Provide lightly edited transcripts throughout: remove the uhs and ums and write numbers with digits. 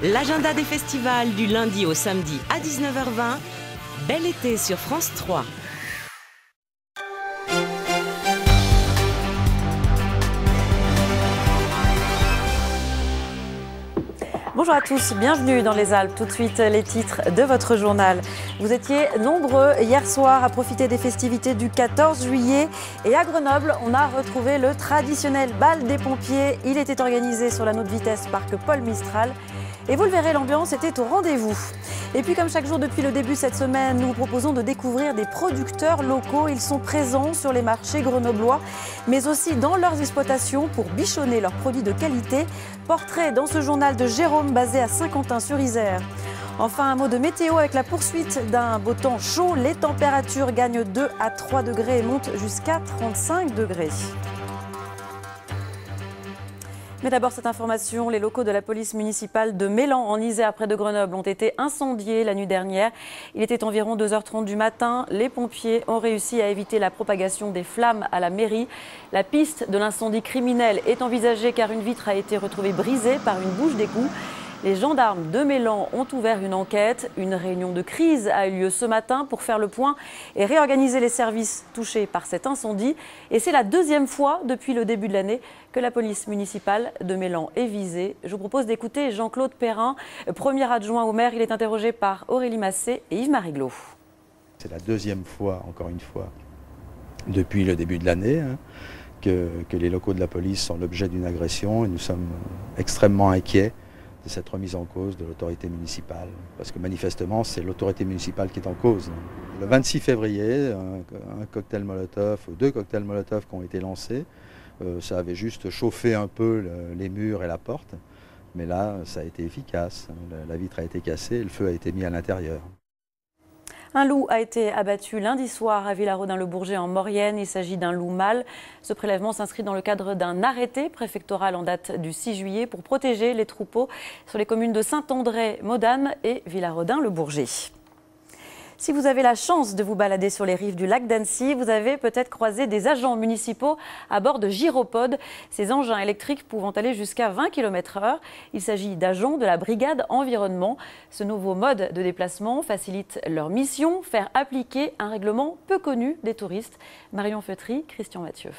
L'agenda des festivals du lundi au samedi à 19h20. Bel été sur France 3. Bonjour à tous, bienvenue dans les Alpes. Tout de suite, les titres de votre journal. Vous étiez nombreux hier soir à profiter des festivités du 14 juillet. Et à Grenoble, on a retrouvé le traditionnel bal des pompiers. Il était organisé sur l'anneau de vitesse parc Paul Mistral. Et vous le verrez, l'ambiance était au rendez-vous. Et puis comme chaque jour depuis le début cette semaine, nous vous proposons de découvrir des producteurs locaux. Ils sont présents sur les marchés grenoblois, mais aussi dans leurs exploitations pour bichonner leurs produits de qualité. Portrait dans ce journal de Jérôme basé à Saint-Quentin-sur-Isère. Enfin, un mot de météo avec la poursuite d'un beau temps chaud. Les températures gagnent 2 à 3 degrés et montent jusqu'à 35 degrés. Mais d'abord cette information, les locaux de la police municipale de Mélan en Isère près de Grenoble ont été incendiés la nuit dernière. Il était environ 2h30 du matin. Les pompiers ont réussi à éviter la propagation des flammes à la mairie. La piste de l'incendie criminel est envisagée car une vitre a été retrouvée brisée par une bouche d'égout. Les gendarmes de Mélan ont ouvert une enquête. Une réunion de crise a eu lieu ce matin pour faire le point et réorganiser les services touchés par cet incendie. Et c'est la deuxième fois depuis le début de l'année que la police municipale de Mélan est visée. Je vous propose d'écouter Jean-Claude Perrin, premier adjoint au maire. Il est interrogé par Aurélie Massé et Yves Mariglot. C'est la deuxième fois, encore une fois, depuis le début de l'année, que les locaux de la police sont l'objet d'une agression et nous sommes extrêmement inquiets de cette remise en cause de l'autorité municipale. Parce que manifestement, c'est l'autorité municipale qui est en cause. Le 26 février, un cocktail Molotov, ou 2 cocktails Molotov qui ont été lancés, ça avait juste chauffé un peu les murs et la porte. Mais là, ça a été efficace. La vitre a été cassée et le feu a été mis à l'intérieur. Un loup a été abattu lundi soir à Villarodin-le-Bourget en Maurienne. Il s'agit d'un loup mâle. Ce prélèvement s'inscrit dans le cadre d'un arrêté préfectoral en date du 6 juillet pour protéger les troupeaux sur les communes de Saint-André, Modane et Villarodin-le-Bourget. Si vous avez la chance de vous balader sur les rives du lac d'Annecy, vous avez peut-être croisé des agents municipaux à bord de gyropodes, ces engins électriques pouvant aller jusqu'à 20 km/h. Il s'agit d'agents de la brigade environnement. Ce nouveau mode de déplacement facilite leur mission, faire appliquer un règlement peu connu des touristes. Marion Feutry, Christian Mathieu.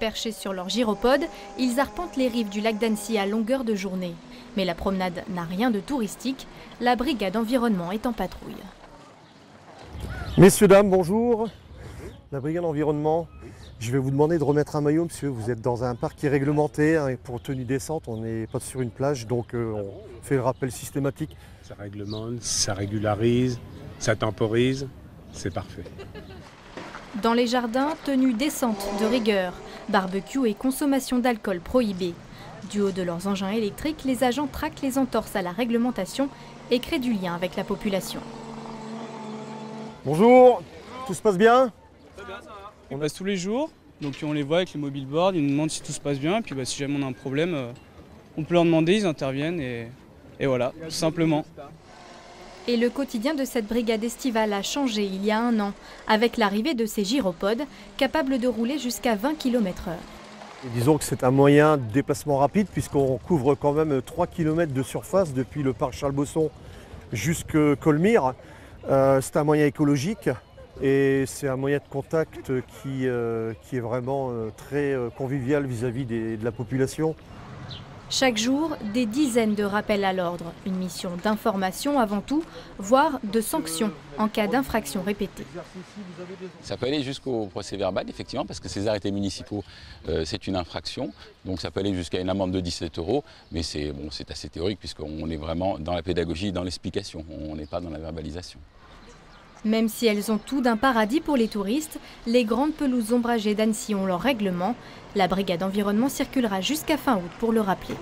Perchés sur leur gyropode, ils arpentent les rives du lac d'Annecy à longueur de journée. Mais la promenade n'a rien de touristique, la brigade environnement est en patrouille. Messieurs, dames, bonjour. La brigade environnement, je vais vous demander de remettre un maillot, monsieur. Vous êtes dans un parc qui est réglementé, et pour tenue descente, on n'est pas sur une plage, donc on fait le rappel systématique. Ça réglemente, ça régularise, ça temporise, c'est parfait. Dans les jardins, tenue descente de rigueur, barbecue et consommation d'alcool prohibée. Du haut de leurs engins électriques, les agents traquent les entorses à la réglementation et créent du lien avec la population. Bonjour, tout se passe bien? Ça va. On passe tous les jours, donc on les voit avec les mobile boards, ils nous demandent si tout se passe bien, et puis si jamais on a un problème, on peut leur demander, ils interviennent et voilà, tout simplement. Et le quotidien de cette brigade estivale a changé il y a 1 an, avec l'arrivée de ces gyropodes, capables de rouler jusqu'à 20 km/h. Et disons que c'est un moyen de déplacement rapide puisqu'on couvre quand même 3 km de surface depuis le parc Charles-Bosson jusqu'à Colmire. C'est un moyen écologique et c'est un moyen de contact qui est vraiment très convivial vis-à-vis de la population. Chaque jour, des dizaines de rappels à l'ordre. Une mission d'information avant tout, voire de sanctions en cas d'infraction répétée. Ça peut aller jusqu'au procès verbal, effectivement, parce que ces arrêtés municipaux, c'est une infraction. Donc ça peut aller jusqu'à une amende de 17 €. Mais c'est assez théorique, puisqu'on est vraiment dans la pédagogie, dans l'explication. On n'est pas dans la verbalisation. Même si elles ont tout d'un paradis pour les touristes, les grandes pelouses ombragées d'Annecy ont leur règlement. La brigade environnement circulera jusqu'à fin août pour le rappeler.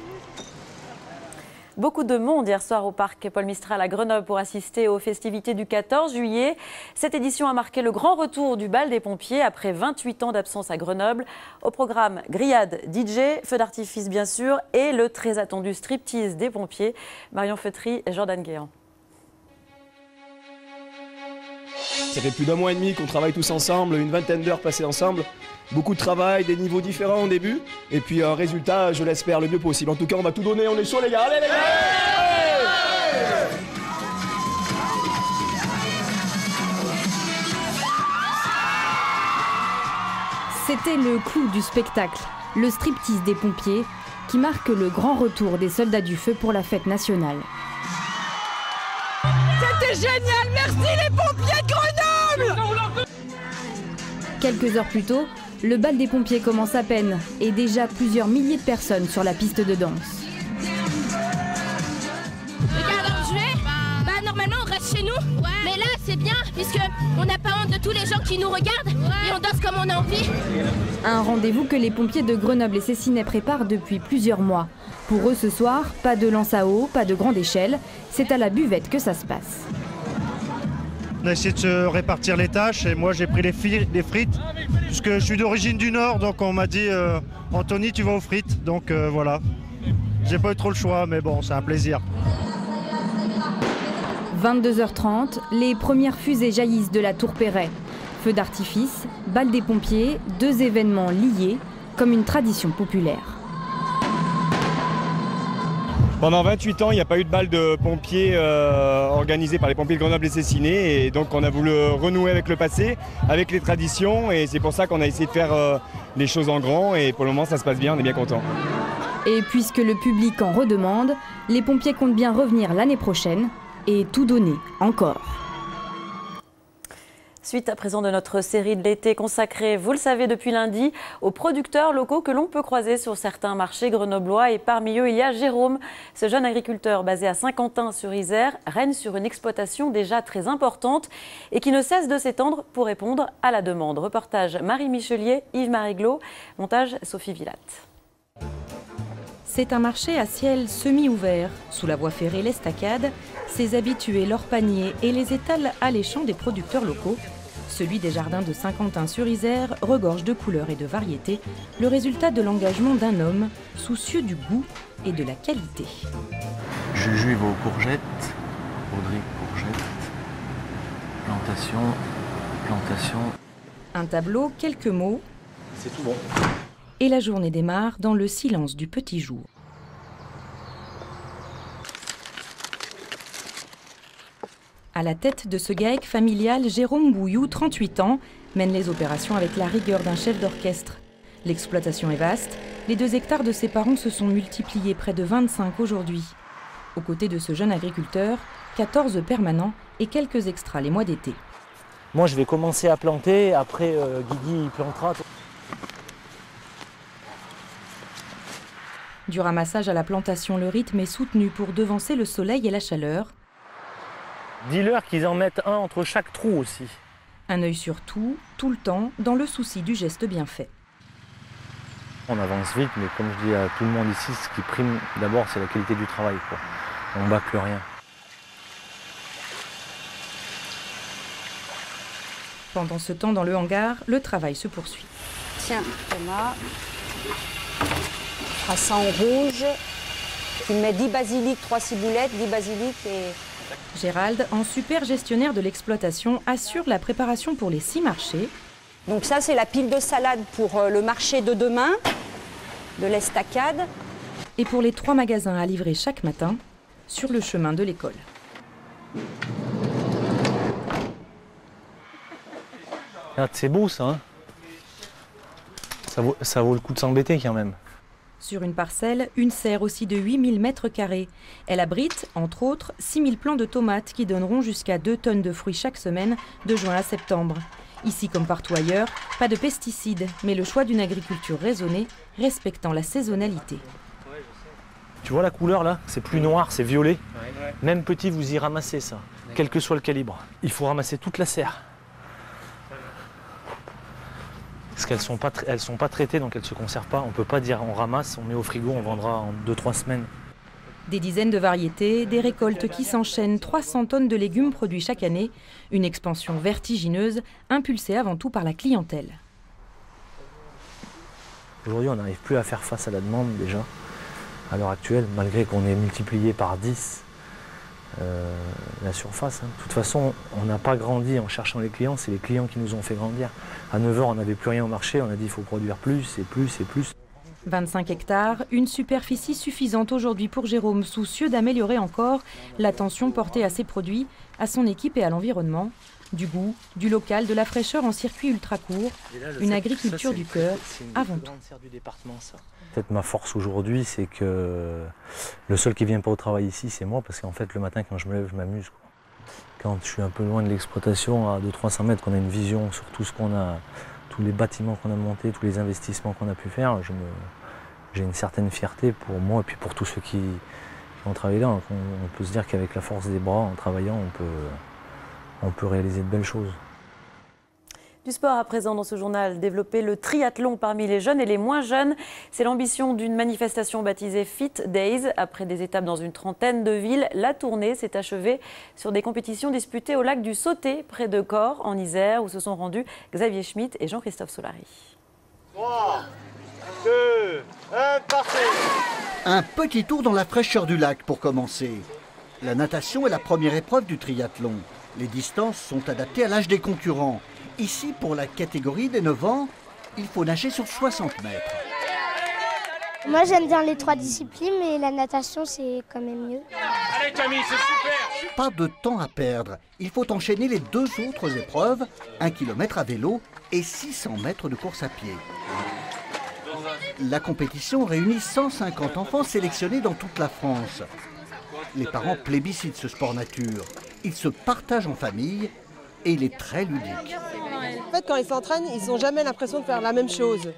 Beaucoup de monde hier soir au parc Paul Mistral à Grenoble pour assister aux festivités du 14 juillet. Cette édition a marqué le grand retour du bal des pompiers après 28 ans d'absence à Grenoble. Au programme, grillade, DJ, feux d'artifice bien sûr et le très attendu striptease des pompiers. Marion Feutry et Jordan Guéant. Ça fait plus d'1 mois et demi qu'on travaille tous ensemble, une vingtaine d'heures passées ensemble. Beaucoup de travail, des niveaux différents au début. Et puis un résultat, je l'espère, le mieux possible. En tout cas, on va tout donner, on est chaud les gars. Allez les gars! C'était le clou du spectacle, le striptease des pompiers, qui marque le grand retour des soldats du feu pour la fête nationale. C'était génial, merci les pompiers de Grenoble! Quelques heures plus tôt, le bal des pompiers commence à peine et déjà plusieurs milliers de personnes sur la piste de danse. Regarde, en juillet, normalement on reste chez nous, mais là c'est bien puisque on n'a pas honte de tous les gens qui nous regardent et on danse comme on a envie. Un rendez-vous que les pompiers de Grenoble et Cessinay préparent depuis plusieurs mois. Pour eux ce soir, pas de lance à eau, pas de grande échelle, c'est à la buvette que ça se passe. On a essayé de se répartir les tâches et moi j'ai pris les frites puisque je suis d'origine du Nord, donc on m'a dit Anthony tu vas aux frites, donc voilà. J'ai pas eu trop le choix mais bon c'est un plaisir. 22h30, les premières fusées jaillissent de la Tour Perret. Feux d'artifice, bal des pompiers, 2 événements liés comme une tradition populaire. Pendant 28 ans, il n'y a pas eu de bal de pompiers organisé par les pompiers de Grenoble et Cessinay. Et donc on a voulu renouer avec le passé, avec les traditions. Et c'est pour ça qu'on a essayé de faire les choses en grand. Et pour le moment, ça se passe bien, on est bien contents. Et puisque le public en redemande, les pompiers comptent bien revenir l'année prochaine et tout donner encore. Suite à présent de notre série de l'été consacrée, vous le savez depuis lundi, aux producteurs locaux que l'on peut croiser sur certains marchés grenoblois. Et parmi eux, il y a Jérôme. Ce jeune agriculteur basé à Saint-Quentin-sur-Isère règne sur une exploitation déjà très importante et qui ne cesse de s'étendre pour répondre à la demande. Reportage Marie Michelier, Yves Maréglot, montage Sophie Villatte. C'est un marché à ciel semi-ouvert. Sous la voie ferrée l'Estacade, ses habitués, leurs paniers et les étals alléchants des producteurs locaux. Celui des jardins de Saint-Quentin-sur-Isère regorge de couleurs et de variétés, le résultat de l'engagement d'un homme soucieux du goût et de la qualité. Juju va aux courgettes, Audrey courgettes, plantation. Un tableau, quelques mots. C'est tout bon. Et la journée démarre dans le silence du petit jour. À la tête de ce GAEC familial, Jérôme Bouillou, 38 ans, mène les opérations avec la rigueur d'un chef d'orchestre. L'exploitation est vaste. Les 2 hectares de ses parents se sont multipliés près de 25 aujourd'hui. Aux côtés de ce jeune agriculteur, 14 permanents et quelques extras les mois d'été. Moi, je vais commencer à planter. Après, Guigui plantera. Du ramassage à la plantation, le rythme est soutenu pour devancer le soleil et la chaleur. Dis-leur qu'ils en mettent un entre chaque trou aussi. Un œil sur tout le temps, dans le souci du geste bien fait. On avance vite, mais comme je dis à tout le monde ici, ce qui prime d'abord, c'est la qualité du travail, quoi. On ne bâcle rien. Pendant ce temps, dans le hangar, le travail se poursuit. Tiens, Thomas, on fera ça en rouge. Tu mets 10 basiliques, 3 ciboulettes, 10 basiliques et... Gérald, en super gestionnaire de l'exploitation, assure la préparation pour les 6 marchés. Donc ça, c'est la pile de salade pour le marché de demain, de l'Estacade. Et pour les 3 magasins à livrer chaque matin, sur le chemin de l'école. C'est beau ça, hein. Ça vaut le coup de s'embêter quand même. Sur une parcelle, une serre aussi de 8000 m². Elle abrite, entre autres, 6000 plants de tomates qui donneront jusqu'à 2 tonnes de fruits chaque semaine, de juin à septembre. Ici comme partout ailleurs, pas de pesticides, mais le choix d'une agriculture raisonnée, respectant la saisonnalité. Tu vois la couleur là? C'est plus noir, c'est violet. Même petit, vous y ramassez ça, quel que soit le calibre. Il faut ramasser toute la serre. Parce qu'elles sont pas traitées, donc elles ne se conservent pas. On ne peut pas dire on ramasse, on met au frigo, on vendra en 2-3 semaines. Des dizaines de variétés, des récoltes qui s'enchaînent, 300 tonnes de légumes produits chaque année. Une expansion vertigineuse, impulsée avant tout par la clientèle. Aujourd'hui, on n'arrive plus à faire face à la demande déjà, à l'heure actuelle, malgré qu'on est multiplié par 10. la surface. De toute façon, on n'a pas grandi en cherchant les clients, c'est les clients qui nous ont fait grandir. À 9 ans, on n'avait plus rien au marché, on a dit qu'il faut produire plus et plus et plus. 25 hectares, une superficie suffisante aujourd'hui pour Jérôme, soucieux d'améliorer encore l'attention portée à ses produits, à son équipe et à l'environnement. Du goût, du local, de la fraîcheur en circuit ultra court, une agriculture du cœur avant tout. Peut-être ma force aujourd'hui, c'est que le seul qui ne vient pas au travail ici, c'est moi, parce qu'en fait le matin quand je me lève, je m'amuse. Quand je suis un peu loin de l'exploitation, à 200-300 mètres, qu'on a une vision sur tout ce qu'on a, tous les bâtiments qu'on a montés, tous les investissements qu'on a pu faire, j'ai une certaine fierté pour moi et puis pour tous ceux qui ont travaillé là. On peut se dire qu'avec la force des bras, en travaillant, on peut réaliser de belles choses. Du sport à présent dans ce journal, développer le triathlon parmi les jeunes et les moins jeunes. C'est l'ambition d'une manifestation baptisée Fit Days. Après des étapes dans une trentaine de villes, la tournée s'est achevée sur des compétitions disputées au lac du Sauté, près de Corps, en Isère, où se sont rendus Xavier Schmitt et Jean-Christophe Solari. 3, 2, 1, partez! Un petit tour dans la fraîcheur du lac pour commencer. La natation est la première épreuve du triathlon. Les distances sont adaptées à l'âge des concurrents. Ici, pour la catégorie des 9 ans, il faut nager sur 60 mètres. Moi, j'aime bien les 3 disciplines, mais la natation, c'est quand même mieux. Allez Camille, c'est super! Pas de temps à perdre. Il faut enchaîner les 2 autres épreuves, 1 km à vélo et 600 mètres de course à pied. La compétition réunit 150 enfants sélectionnés dans toute la France. Les parents plébiscitent ce sport nature. Ils se partagent en famille et il est très ludique. En fait, quand ils s'entraînent, ils n'ont jamais l'impression de faire la même chose.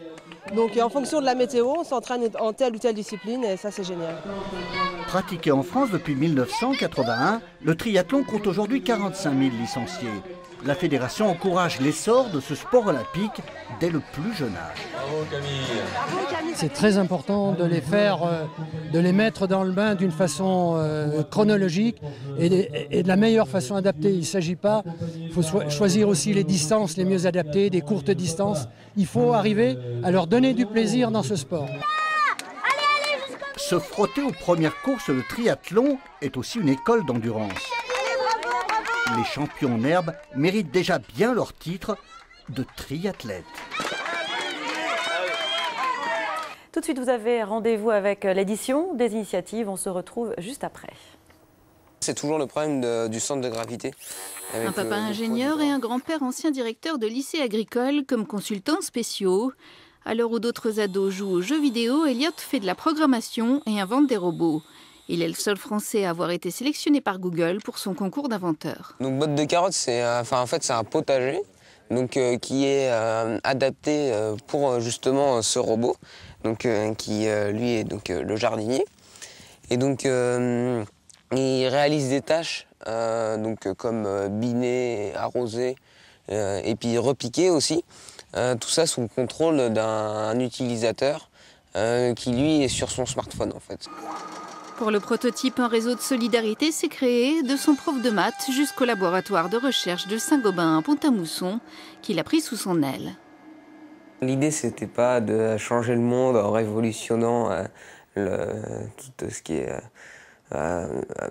Donc en fonction de la météo, on s'entraîne en telle ou telle discipline et ça c'est génial. Pratiqué en France depuis 1981, le triathlon compte aujourd'hui 45 000 licenciés. La fédération encourage l'essor de ce sport olympique dès le plus jeune âge. Bravo Camille. C'est très important de les faire, de les mettre dans le bain d'une façon chronologique et de la meilleure façon adaptée. Il ne s'agit pas, il faut choisir aussi les distances les mieux adaptées, des courtes distances. Il faut arriver à leur donner du plaisir dans ce sport. Se frotter aux premières courses de triathlon est aussi une école d'endurance. Les champions en herbe méritent déjà bien leur titre de triathlète. Tout de suite, vous avez rendez-vous avec l'édition des initiatives. On se retrouve juste après. C'est toujours le problème du centre de gravité. Un papa ingénieur et un grand-père ancien directeur de lycée agricole comme consultants spéciaux. À l'heure où d'autres ados jouent aux jeux vidéo, Elliot fait de la programmation et invente des robots. Il est le seul Français à avoir été sélectionné par Google pour son concours d'inventeur. Donc botte de carottes, c'est en fait c'est un potager donc, qui est adapté pour justement ce robot, donc, qui lui est donc, le jardinier. Et donc il réalise des tâches donc, comme biner, arroser et puis repiquer aussi. Tout ça sous le contrôle d'un utilisateur qui lui est sur son smartphone en fait. Pour le prototype, un réseau de solidarité s'est créé, de son prof de maths jusqu'au laboratoire de recherche de Saint-Gobain à Pont-à-Mousson, qu'il a pris sous son aile. L'idée, c'était pas de changer le monde en révolutionnant tout ce qui est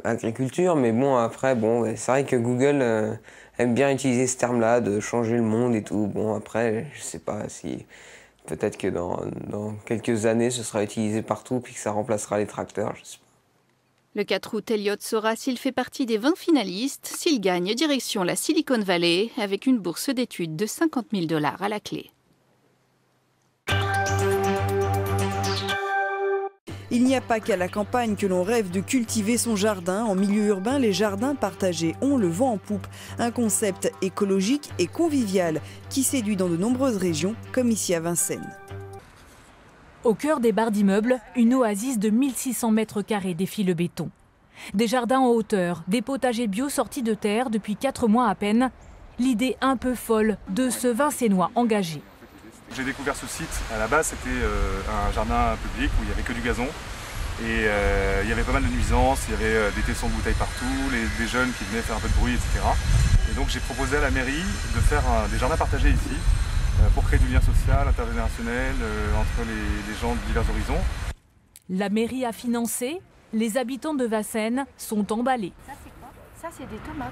agriculture, mais bon, après, bon, c'est vrai que Google aime bien utiliser ce terme-là, de changer le monde et tout. Bon, après, je sais pas si... Peut-être que dans quelques années, ce sera utilisé partout, puis que ça remplacera les tracteurs, je sais pas. Le 4 août, Elliot saura s'il fait partie des 20 finalistes. S'il gagne, direction la Silicon Valley, avec une bourse d'études de 50 000 $ à la clé. Il n'y a pas qu'à la campagne que l'on rêve de cultiver son jardin. En milieu urbain, les jardins partagés ont le vent en poupe. Un concept écologique et convivial qui séduit dans de nombreuses régions, comme ici à Vincennes. Au cœur des barres d'immeubles, une oasis de 1600 mètres carrés défie le béton. Des jardins en hauteur, des potagers bio sortis de terre depuis 4 mois à peine. L'idée un peu folle de ce Vincennois engagé. J'ai découvert ce site, à la base c'était un jardin public où il n'y avait que du gazon et il y avait pas mal de nuisances, il y avait des tessons de bouteilles partout, des jeunes qui venaient faire un peu de bruit, etc. Et donc j'ai proposé à la mairie de faire des jardins partagés ici pour créer du lien social, intergénérationnel entre les gens de divers horizons. La mairie a financé, les habitants de Vincennes sont emballés. Ça, c'est des tomates.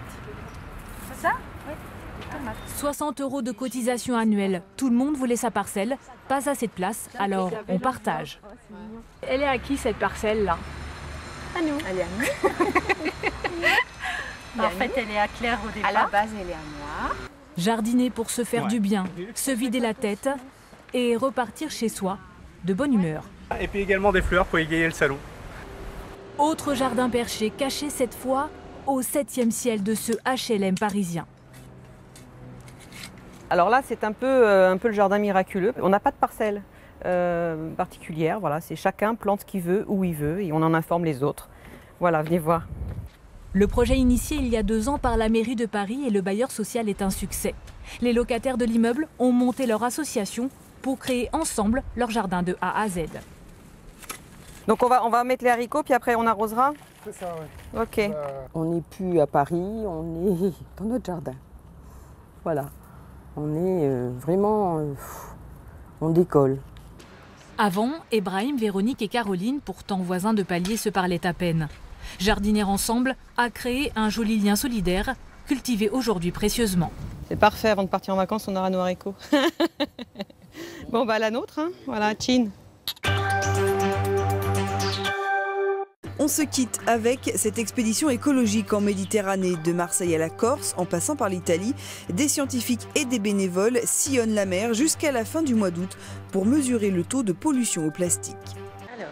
C'est ça? Oui, des tomates. 60 € de cotisation annuelle. Tout le monde voulait sa parcelle. Pas assez de place, alors on partage. Elle est à qui cette parcelle-là? À nous. Elle est à nous. En fait, elle est à Claire au départ. À la base, elle est à moi. Jardiner pour se faire du bien, se vider la tête et repartir chez soi de bonne humeur. Et puis également des fleurs pour égayer le salon. Autre jardin perché, caché cette fois au 7e ciel de ce HLM parisien. Alors là, c'est un peu le jardin miraculeux. On n'a pas de parcelle particulière. Voilà, c'est chacun plante ce qu'il veut, où il veut, et on en informe les autres. Voilà, venez voir. Le projet initié il y a 2 ans par la mairie de Paris et le bailleur social est un succès. Les locataires de l'immeuble ont monté leur association pour créer ensemble leur jardin de A à Z. Donc on va mettre les haricots, puis après on arrosera? C'est ça, oui. Ok. On n'est plus à Paris, on est dans notre jardin. Voilà. On est vraiment... on décolle. Avant, Ebrahim, Véronique et Caroline, pourtant voisins de palier, se parlaient à peine. Jardiner ensemble a créé un joli lien solidaire, cultivé aujourd'hui précieusement. C'est parfait, avant de partir en vacances, on aura nos haricots. Bon, bah la nôtre, hein. Voilà, chin. On se quitte avec cette expédition écologique en Méditerranée, de Marseille à la Corse, en passant par l'Italie. Des scientifiques et des bénévoles sillonnent la mer jusqu'à la fin du mois d'août pour mesurer le taux de pollution au plastique. Alors,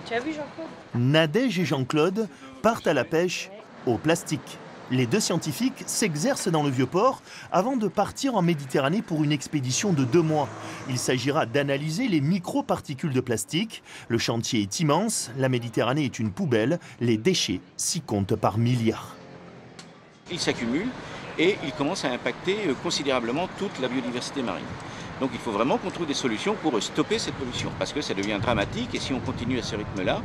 tu as vu Jean-Claude? Nadège et Jean-Claude partent à la pêche au plastique. Les deux scientifiques s'exercent dans le Vieux-Port avant de partir en Méditerranée pour une expédition de 2 mois. Il s'agira d'analyser les microparticules de plastique. Le chantier est immense, la Méditerranée est une poubelle, les déchets s'y comptent par milliards. Ils s'accumulent et ils commencent à impacter considérablement toute la biodiversité marine. Donc il faut vraiment qu'on trouve des solutions pour stopper cette pollution, parce que ça devient dramatique et si on continue à ce rythme-là,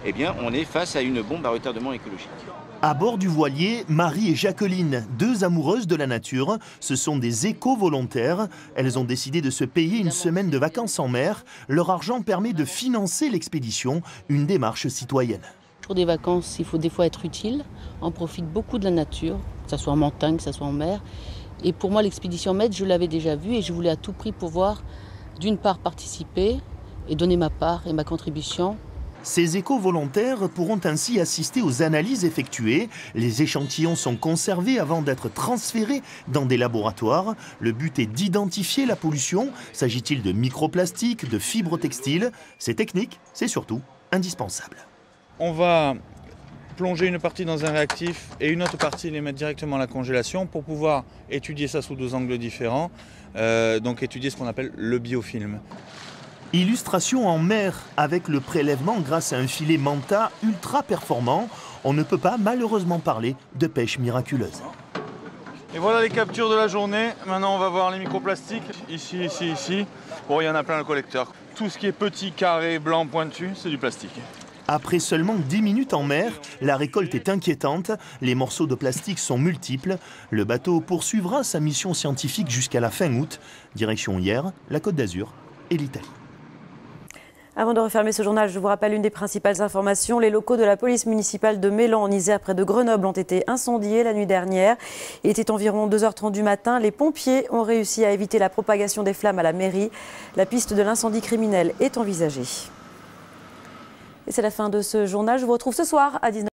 eh bien on est face à une bombe à retardement écologique. À bord du voilier, Marie et Jacqueline, 2 amoureuses de la nature, ce sont des éco-volontaires. Elles ont décidé de se payer une semaine de vacances en mer. Leur argent permet de financer l'expédition, une démarche citoyenne. Pour des vacances, il faut des fois être utile. On profite beaucoup de la nature, que ce soit en montagne, que ce soit en mer. Et pour moi, l'expédition Med, je l'avais déjà vue et je voulais à tout prix pouvoir, d'une part, participer et donner ma part et ma contribution. Ces éco-volontaires pourront ainsi assister aux analyses effectuées. Les échantillons sont conservés avant d'être transférés dans des laboratoires. Le but est d'identifier la pollution. S'agit-il de microplastiques, de fibres textiles? C'est technique, c'est surtout indispensable. On va plonger une partie dans un réactif et une autre partie les mettre directement à la congélation pour pouvoir étudier ça sous 2 angles différents. Donc étudier ce qu'on appelle le biofilm. Illustration en mer avec le prélèvement grâce à un filet Manta ultra performant. On ne peut pas malheureusement parler de pêche miraculeuse. Et voilà les captures de la journée. Maintenant on va voir les microplastiques. Ici, ici, ici. Bon, il y en a plein le collecteur. Tout ce qui est petit, carré, blanc, pointu, c'est du plastique. Après seulement 10 minutes en mer, la récolte est inquiétante. Les morceaux de plastique sont multiples. Le bateau poursuivra sa mission scientifique jusqu'à la fin août. Direction Hyères, la Côte d'Azur et l'Italie. Avant de refermer ce journal, je vous rappelle une des principales informations. Les locaux de la police municipale de Mélan en Isère, près de Grenoble, ont été incendiés la nuit dernière. Il était environ 2h30 du matin. Les pompiers ont réussi à éviter la propagation des flammes à la mairie. La piste de l'incendie criminel est envisagée. Et c'est la fin de ce journal. Je vous retrouve ce soir à 19h.